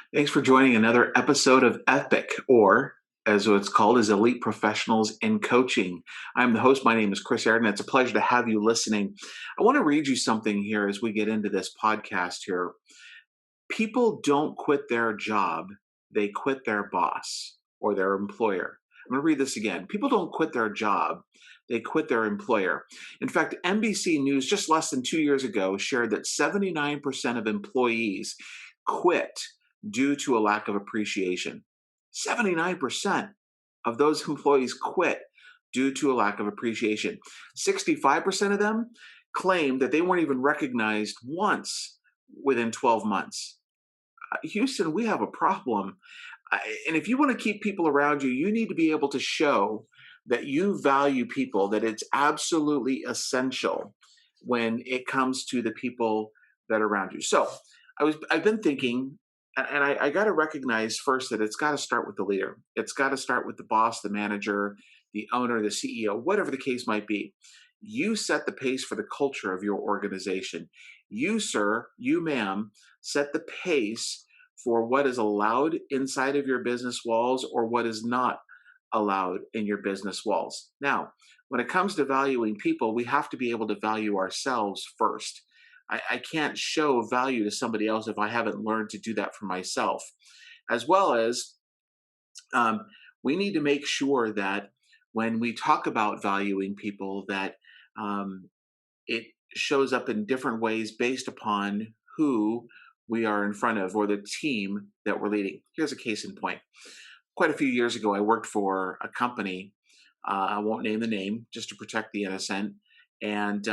Thanks for joining another episode of Epic, or as it's called, is Elite Professionals in Coaching. I'm the host. My name is Chris Airden. It's a pleasure to have you listening. I want to read you something here as we get into this podcast here. People don't quit their job, they quit their boss or their employer. I'm going to read this again. People don't quit their job, they quit their employer. In fact, NBC News just less than 2 years ago shared that 79% of employees quit due to a lack of appreciation. 79% of those employees quit due to a lack of appreciation. 65% of them claimed that they weren't even recognized once within 12 months. Houston, we have a problem. And if you want to keep people around you, you need to be able to show that you value people, that it's absolutely essential when it comes to the people that are around you. So I've been thinking, and I got to recognize first that it's got to start with the leader. It's got to start with the boss, the manager, the owner, the CEO, whatever the case might be. You set the pace for the culture of your organization. You, sir, you, ma'am, set the pace for what is allowed inside of your business walls or what is not allowed in your business walls. Now, when it comes to valuing people, we have to be able to value ourselves first. I can't show value to somebody else if I haven't learned to do that for myself. As well as um, we need to make sure that when we talk about valuing people, that um, it shows up in different ways based upon who we are in front of or the team that we're leading. Here's a case in point. Quite a few years ago, I worked for a company. I won't name the name just to protect the innocent. And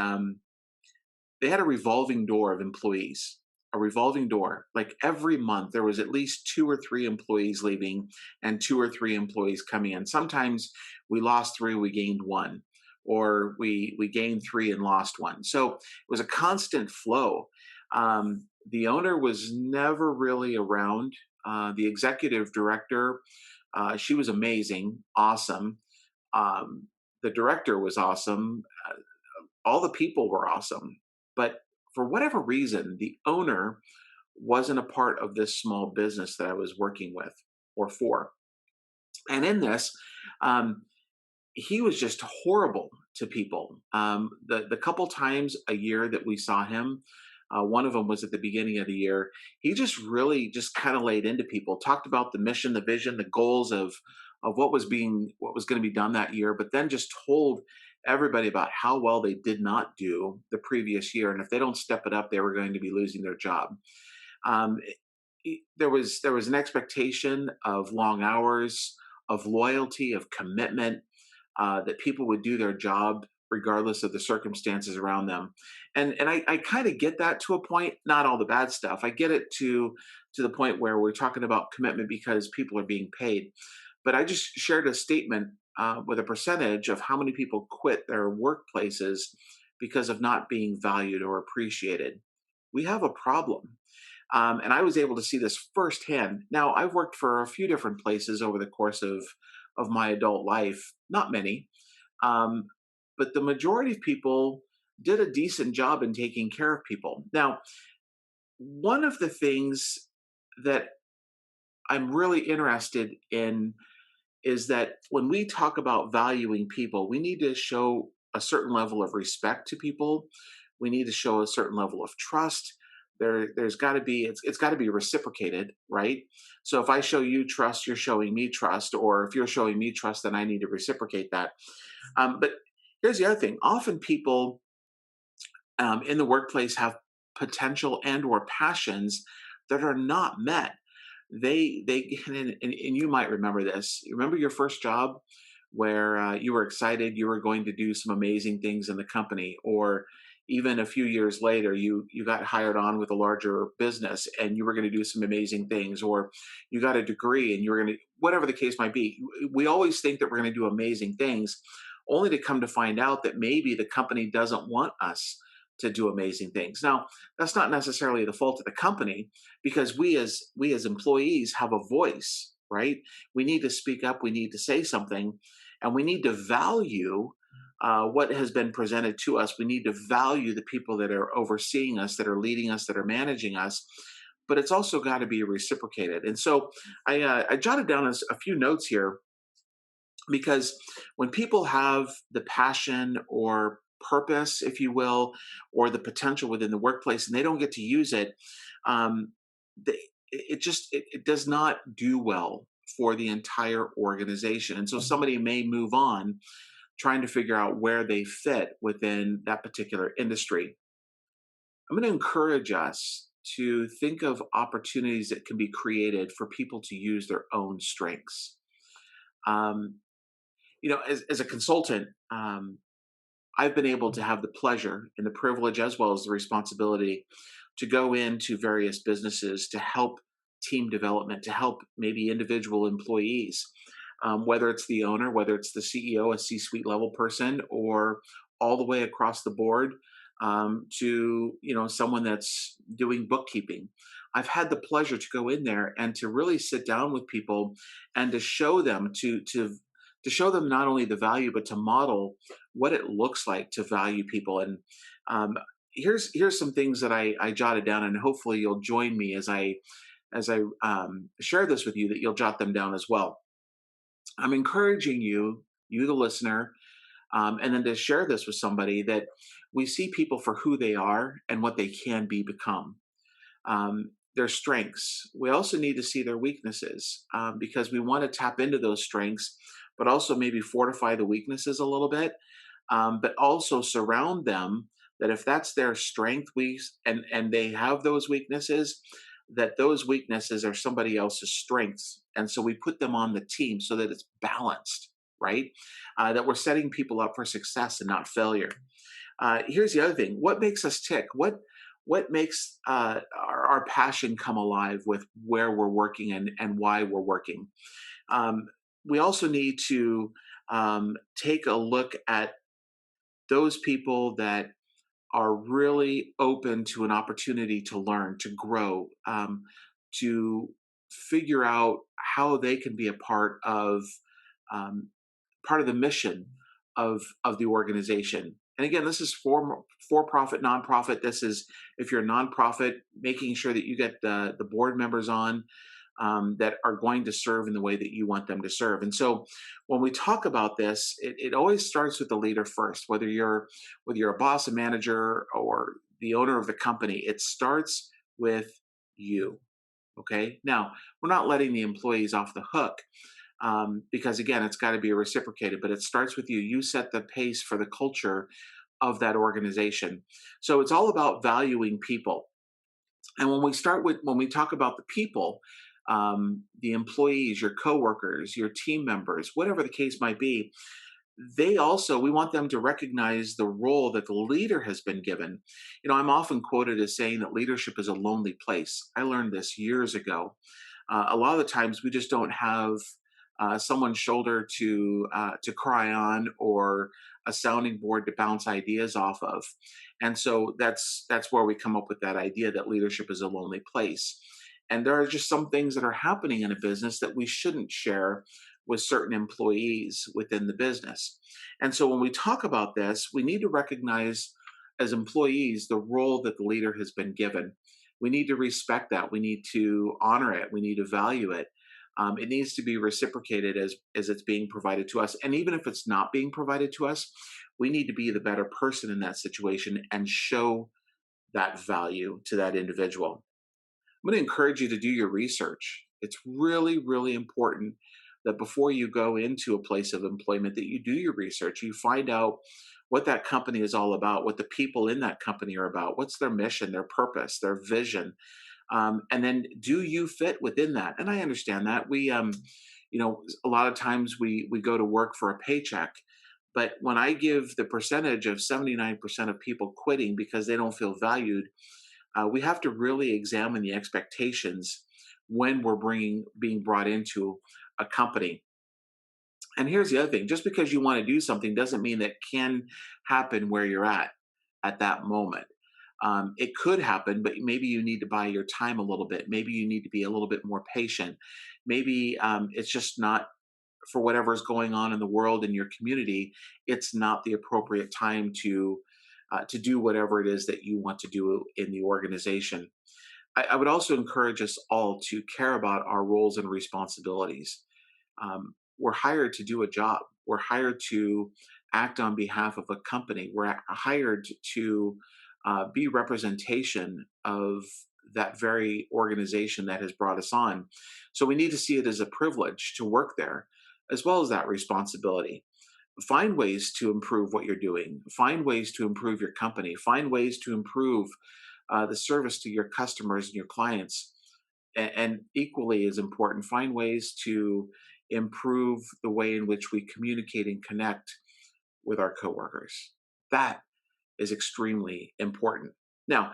they had a revolving door of employees, a revolving door. Like every month, there was at least two or three employees leaving and two or three employees coming in. Sometimes we lost three, we gained one, or we gained three and lost one. So it was a constant flow. The owner was never really around. The executive director, she was amazing, awesome. The director was awesome. All the people were awesome. But for whatever reason, the owner wasn't a part of this small business that I was working with or for. And in this, um, he was just horrible to people. The couple times a year that we saw him, one of them was at the beginning of the year. He just really just kind of laid into people, talked about the mission, the vision, the goals of what was going to be done that year, but then just told everybody about how well they did not do the previous year, and if they don't step it up, they were going to be losing their job. Um, there was an expectation of long hours, of loyalty, of commitment, that people would do their job regardless of the circumstances around them. And I kind of get that to a point, not all the bad stuff. I get it to the point where we're talking about commitment because people are being paid. But I just shared a statement with a percentage of how many people quit their workplaces because of not being valued or appreciated. We have a problem. And I was able to see this firsthand. Now, I've worked for a few different places over the course of my adult life, not many, um, but the majority of people did a decent job in taking care of people. Now, one of the things that I'm really interested in is that when we talk about valuing people, we need to show a certain level of respect to people. We need to show a certain level of trust. There's got to be it's got to be reciprocated, right? So if I show you trust, you're showing me trust, or if you're showing me trust, then I need to reciprocate that. But here's the other thing: often people in the workplace have potential and or passions that are not met. They and you might remember this. You remember your first job where you were excited you were going to do some amazing things in the company, or even a few years later you got hired on with a larger business and you were going to do some amazing things, or you got a degree and you were going to, whatever the case might be. We always think that we're going to do amazing things, only to come to find out that maybe the company doesn't want us to do amazing things. Now, that's not necessarily the fault of the company, because we as employees have a voice, right? We need to speak up, we need to say something, and we need to value what has been presented to us. We need to value the people that are overseeing us, that are leading us, that are managing us. but it's also got to be reciprocated. And so I jotted down a few notes here because when people have the passion or purpose, if you will, or the potential within the workplace and they don't get to use it, um, they, it does not do well for the entire organization. And so somebody may move on trying to figure out where they fit within that particular industry. I'm going to encourage us to think of opportunities that can be created for people to use their own strengths. Um, as a consultant, I've been able to have the pleasure and the privilege, as well as the responsibility, to go into various businesses to help team development, to help maybe individual employees, whether it's the owner, whether it's the CEO, a C-suite level person, or all the way across the board to someone that's doing bookkeeping. I've had the pleasure to go in there and to really sit down with people and to show them to show them not only the value but to model what it looks like to value people. And um, here's some things that I jotted down, and hopefully you'll join me as I share this with you, that you'll jot them down as well. I'm encouraging you the listener, and then to share this with somebody, that we see people for who they are and what they can become. Their strengths. We also need to see their weaknesses, because we want to tap into those strengths, but also maybe fortify the weaknesses a little bit, but also surround them, that if that's their strength, and they have those weaknesses, that those weaknesses are somebody else's strengths, and so we put them on the team so that it's balanced, right? That we're setting people up for success and not failure. Here's the other thing: what makes us tick? What makes our passion come alive with where we're working and why we're working? Um, we also need to take a look at those people that are really open to an opportunity to learn, to grow, to figure out how they can be a um, part of the mission of the organization. And again, this is for profit, nonprofit. This is, if you're a nonprofit, making sure that you get the board members on, that are going to serve in the way that you want them to serve. And so, when we talk about this, it always starts with the leader first. Whether you're a boss, a manager, or the owner of the company, it starts with you. Okay. Now, we're not letting the employees off the hook, because again, it's got to be reciprocated. But it starts with you. You set the pace for the culture of that organization. So it's all about valuing people. And when we talk about the people, the employees, your coworkers, your team members, whatever the case might be, we want them to recognize the role that the leader has been given. I'm often quoted as saying that leadership is a lonely place. I learned this years ago. A lot of the times we just don't have someone's shoulder to cry on, or a sounding board to bounce ideas off of. And so that's where we come up with that idea that leadership is a lonely place. And there are just some things that are happening in a business that we shouldn't share with certain employees within the business. And so when we talk about this, we need to recognize as employees the role that the leader has been given. We need to respect that. We need to honor it. We need to value it. It needs to be reciprocated as it's being provided to us. And even if it's not being provided to us, we need to be the better person in that situation and show that value to that individual. I'm going to encourage you to do your research. It's really, really important that before you go into a place of employment, that you do your research. You find out what that company is all about, what the people in that company are about, what's their mission, their purpose, their vision, and then do you fit within that? And I understand that a lot of times we go to work for a paycheck. But when I give the percentage of 79% of people quitting because they don't feel valued, we have to really examine the expectations when we're being brought into a company. And here's the other thing: just because you want to do something doesn't mean that can happen where you're at that moment. It could happen, but maybe you need to buy your time a little bit. Maybe you need to be a little bit more patient. Maybe it's just not, for whatever's going on in the world in your community, it's not the appropriate time to do whatever it is that you want to do in the organization. I would also encourage us all to care about our roles and responsibilities. We're hired to do a job. We're hired to act on behalf of a company. We're hired to be representation of that very organization that has brought us on. So we need to see it as a privilege to work there, as well as that responsibility. Find ways to improve what you're doing. Find ways to improve your company. Find ways to improve the service to your customers and your clients. And equally as important, find ways to improve the way in which we communicate and connect with our coworkers. That is extremely important. Now,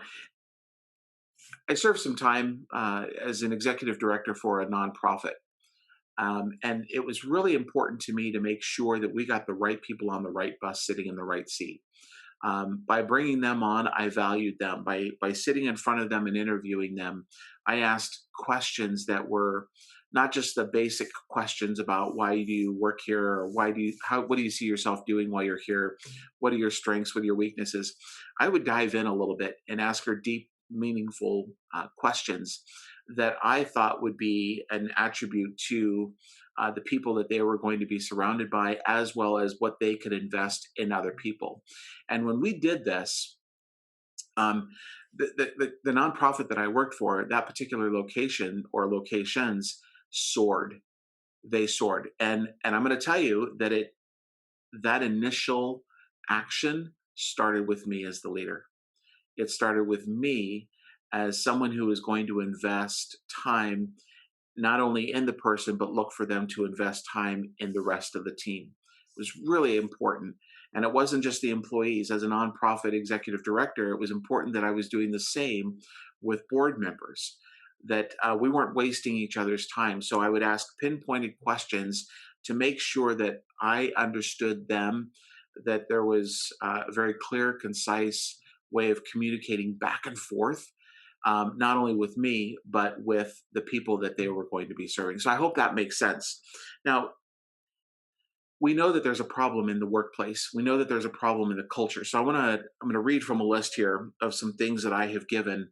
I served some time as an executive director for a nonprofit. And it was really important to me to make sure that we got the right people on the right bus sitting in the right seat. By bringing them on, I valued them. By sitting in front of them and interviewing them, I asked questions that were not just the basic questions about why do you work here, or what do you see yourself doing while you're here, what are your strengths, what are your weaknesses. I would dive in a little bit and ask her deep, meaningful questions that I thought would be an attribute to the people that they were going to be surrounded by, as well as what they could invest in other people. And when we did this, um, the nonprofit that I worked for, that particular location or locations soared. They soared, and I'm going to tell you that it that initial action started with me as the leader. It started with me as someone who is going to invest time not only in the person, but look for them to invest time in the rest of the team. It was really important. And it wasn't just the employees. As a nonprofit executive director, it was important that I was doing the same with board members, that we weren't wasting each other's time. So I would ask pinpointed questions to make sure that I understood them, that there was a very clear, concise way of communicating back and forth, not only with me, but with the people that they were going to be serving. So I hope that makes sense. Now, we know that there's a problem in the workplace. We know that there's a problem in the culture. So I'm going to read from a list here of some things that I have given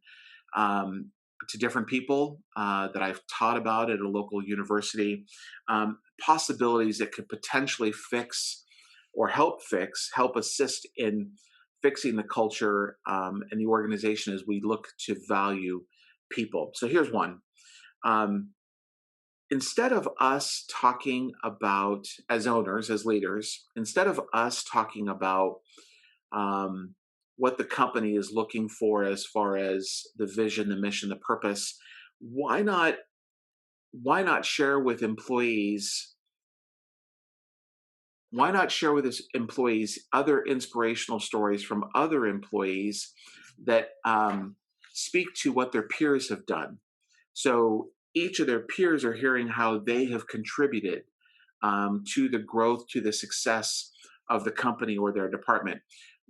um, to different people that I've taught about at a local university, possibilities that could potentially fix or help assist in fixing the culture and the organization as we look to value people. So here's one. Um, Instead of us talking about, as owners, as leaders, instead of us talking about um, what the company is looking for as far as the vision, the mission, the purpose, why not share with employees? Why not share with his employees other inspirational stories from other employees that speak to what their peers have done? So each of their peers are hearing how they have contributed to the growth, to the success of the company or their department.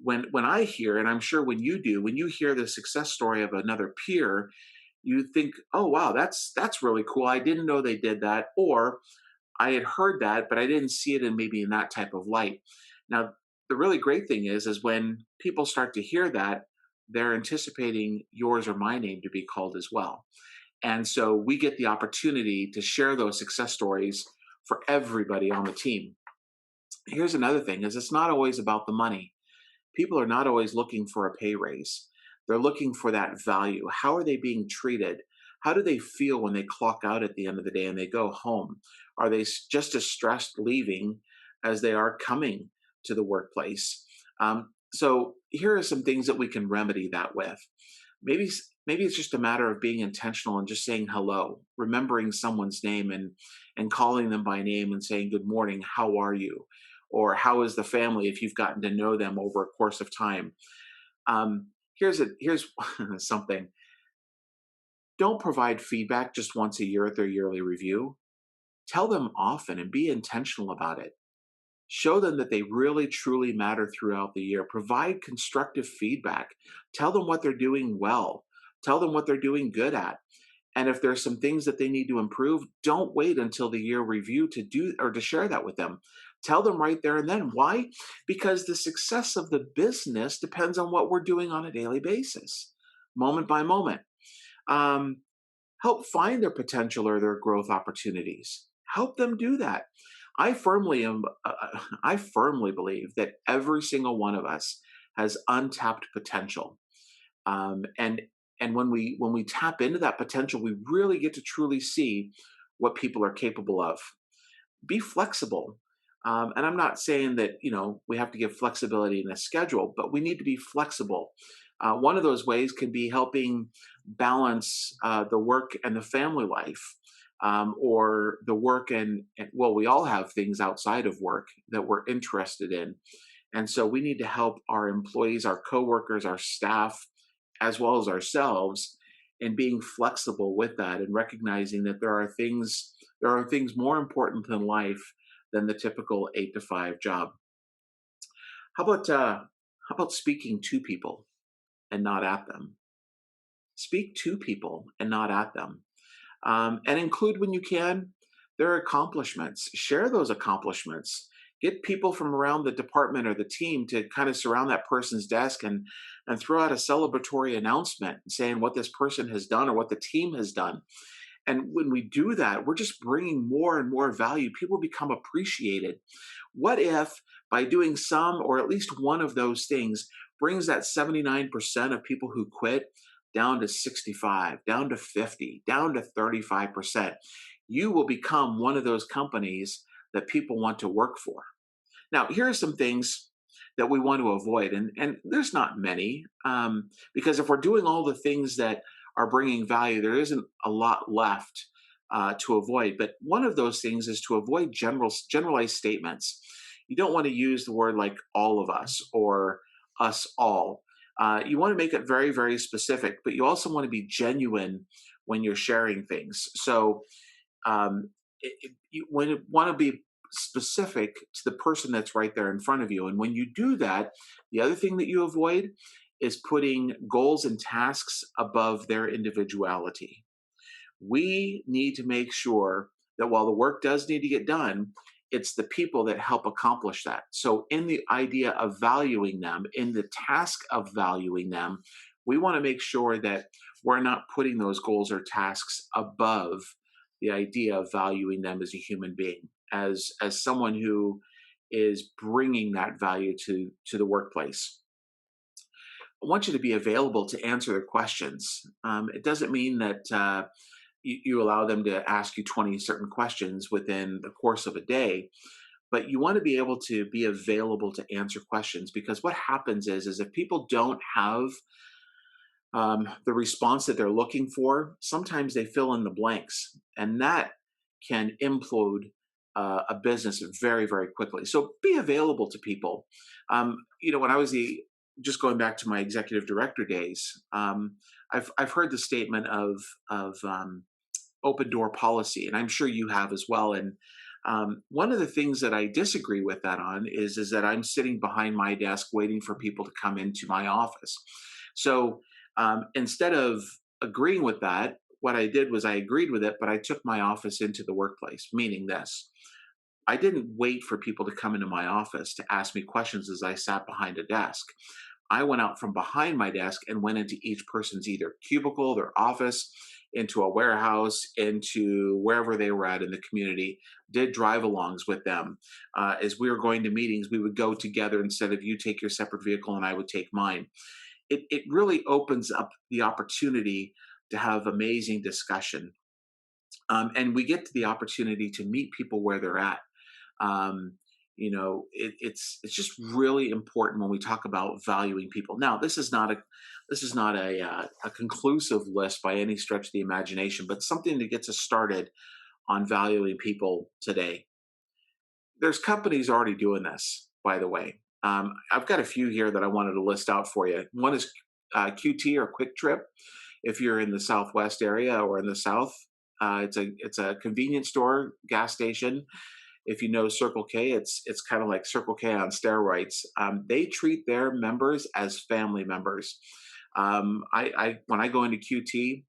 When I hear, and I'm sure when you do, when you hear the success story of another peer, you think, "Oh wow, that's really cool. I didn't know they did that," or I had heard that, but I didn't see it in maybe in that type of light. Now, the really great thing is when people start to hear that, they're anticipating yours or my name to be called as well. And so we get the opportunity to share those success stories for everybody on the team. Here's another thing is it's not always about the money. People are not always looking for a pay raise. They're looking for that value. How are they being treated? How do they feel when they clock out at the end of the day and they go home? Are they just as stressed leaving as they are coming to the workplace? So here are some things that we can remedy that with. Maybe it's just a matter of being intentional and just saying hello, remembering someone's name and calling them by name and saying good morning, how are you, or how is the family if you've gotten to know them over a course of time. Here's something. Don't provide feedback just once a year at their yearly review. Tell them often and be intentional about it. Show them that they really truly matter throughout the year. Provide constructive feedback. Tell them what they're doing well. Tell them what they're doing good at. And if there's some things that they need to improve, don't wait until the year review to do or to share that with them. Tell them right there and then. Why? Because the success of the business depends on what we're doing on a daily basis, moment by moment. Um, Help find their potential or their growth opportunities. Help them do that. I firmly believe that every single one of us has untapped potential. And when we tap into that potential, we really get to truly see what people are capable of. Be flexible. And I'm not saying that we have to give flexibility in a schedule, but we need to be flexible. One of those ways can be helping balance the work and the family life, or the work and well, we all have things outside of work that we're interested in, and so we need to help our employees, our coworkers, our staff, as well as ourselves, in being flexible with that and recognizing that there are things more important than life than the typical 8 to 5 job. How about speaking to people and not at them? Speak to people and not at them, and include when you can their accomplishments. Share those accomplishments. Get people from around the department or the team to kind of surround that person's desk and throw out a celebratory announcement saying what this person has done or what the team has done. And when we do that, we're just bringing more and more value. People become appreciated. What if by doing some or at least one of those things brings that 79% of people who quit down to 65, down to 50, down to 35%? You will become one of those companies that people want to work for. Now, here are some things that we want to avoid, and there's not many, because if we're doing all the things that are bringing value, there isn't a lot left to avoid. But one of those things is to avoid generalized statements. You don't want to use the word like all of us or us all. You want to make it very, very specific, but you also want to be genuine when you're sharing things. So you want to be specific to the person that's right there in front of you. And when you do that, the other thing that you avoid is putting goals and tasks above their individuality. We need to make sure that while the work does need to get done, it's the people that help accomplish that. So, in the idea of valuing them, in the task of valuing them, we want to make sure that we're not putting those goals or tasks above the idea of valuing them as a human being, as someone who is bringing that value to the workplace. I want you to be available to answer their questions. It doesn't mean that you allow them to ask you 20 certain questions within the course of a day, but you want to be able to be available to answer questions, because what happens is if people don't have the response that they're looking for, sometimes they fill in the blanks, and that can implode a business very, very quickly. So be available to people. When I was just going back to my executive director days, I've heard the statement of open door policy, and I'm sure you have as well. And one of the things that I disagree with that on is that I'm sitting behind my desk waiting for people to come into my office. So instead of agreeing with that, what I did was I agreed with it, but I took my office into the workplace, meaning this. I didn't wait for people to come into my office to ask me questions as I sat behind a desk. I went out from behind my desk and went into each person's either cubicle, their office, into a warehouse, into wherever they were at in the community, did drive alongs with them. As we were going to meetings, we would go together instead of you take your separate vehicle and I would take mine. It really opens up the opportunity to have amazing discussion. And we get to the opportunity to meet people where they're at. Um, it's just really important when we talk about valuing people. Now, this is not a conclusive list by any stretch of the imagination, but something that gets us started on valuing people today. There's companies already doing this, by the way. I've got a few here that I wanted to list out for you. One is QT or Quick Trip. If you're in the Southwest area or in the South, it's a convenience store, gas station. If you know Circle K, it's kind of like Circle K on steroids. They treat their members as family members. I when I go into QT,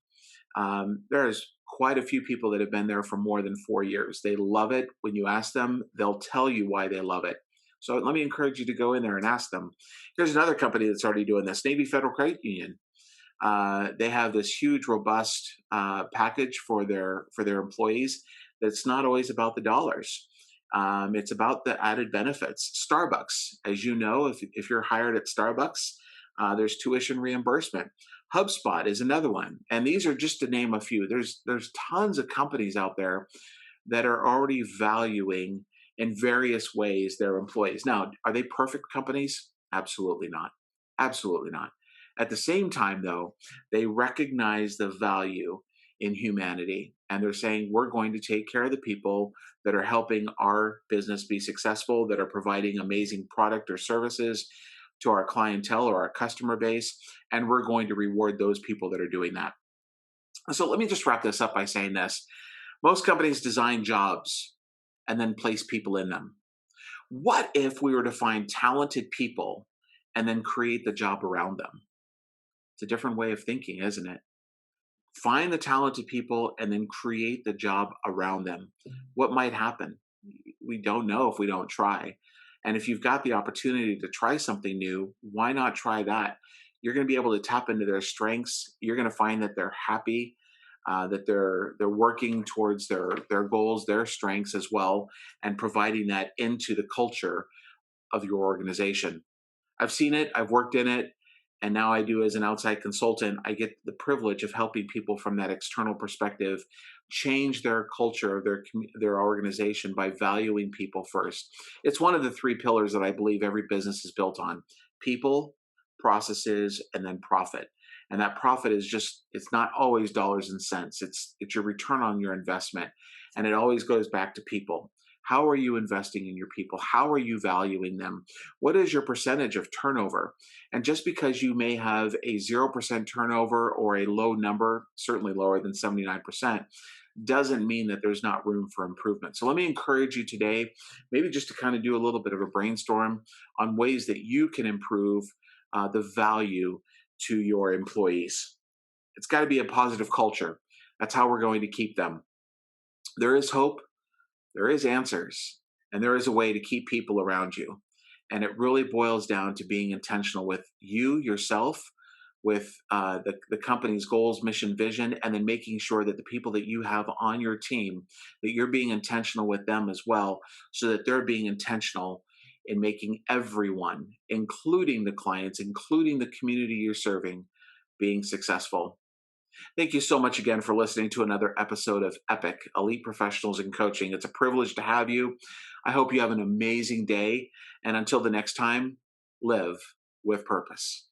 there's quite a few people that have been there for more than 4 years. They love it. When you ask them, they'll tell you why they love it. So let me encourage you to go in there and ask them. Here's another company that's already doing this, Navy Federal Credit Union. They have this huge, robust package for their employees. That's not always about the dollars. It's about the added benefits. Starbucks, as you know, if you're hired at Starbucks, there's tuition reimbursement. HubSpot is another one, and these are just to name a few. There's tons of companies out there that are already valuing in various ways their employees. Now, are they perfect companies? Absolutely not. Absolutely not. At the same time, though, they recognize the value in humanity and they're saying, we're going to take care of the people that are helping our business be successful, that are providing amazing product or services to our clientele or our customer base. And we're going to reward those people that are doing that. So let me just wrap this up by saying this. Most companies design jobs and then place people in them. What if we were to find talented people and then create the job around them? It's a different way of thinking, isn't it? Find the talented people and then create the job around them. What might happen? We don't know if we don't try. And if you've got the opportunity to try something new, why not try that? You're going to be able to tap into their strengths. You're going to find that they're happy, that they're working towards their goals, their strengths as well, and providing that into the culture of your organization. I've seen it, I've worked in it, and now I do as an outside consultant. I get the privilege of helping people from that external perspective change their culture, their organization by valuing people first. It's one of the three pillars that I believe every business is built on: people, processes, and then profit. And that profit is just, it's not always dollars and cents. It's your return on your investment. And it always goes back to people. How are you investing in your people? How are you valuing them? What is your percentage of turnover? And just because you may have a 0% turnover or a low number, certainly lower than 79%, doesn't mean that there's not room for improvement. So let me encourage you today, maybe just to kind of do a little bit of a brainstorm on ways that you can improve the value to your employees. It's got to be a positive culture. That's how we're going to keep them. There is hope, there is answers, and there is a way to keep people around you. And it really boils down to being intentional with you, yourself, with the company's goals, mission, vision, and then making sure that the people that you have on your team, that you're being intentional with them as well, so that they're being intentional in making everyone, including the clients, including the community you're serving, being successful. Thank you so much again for listening to another episode of EPIC, Elite Professionals in Coaching. It's a privilege to have you. I hope you have an amazing day. And until the next time, live with purpose.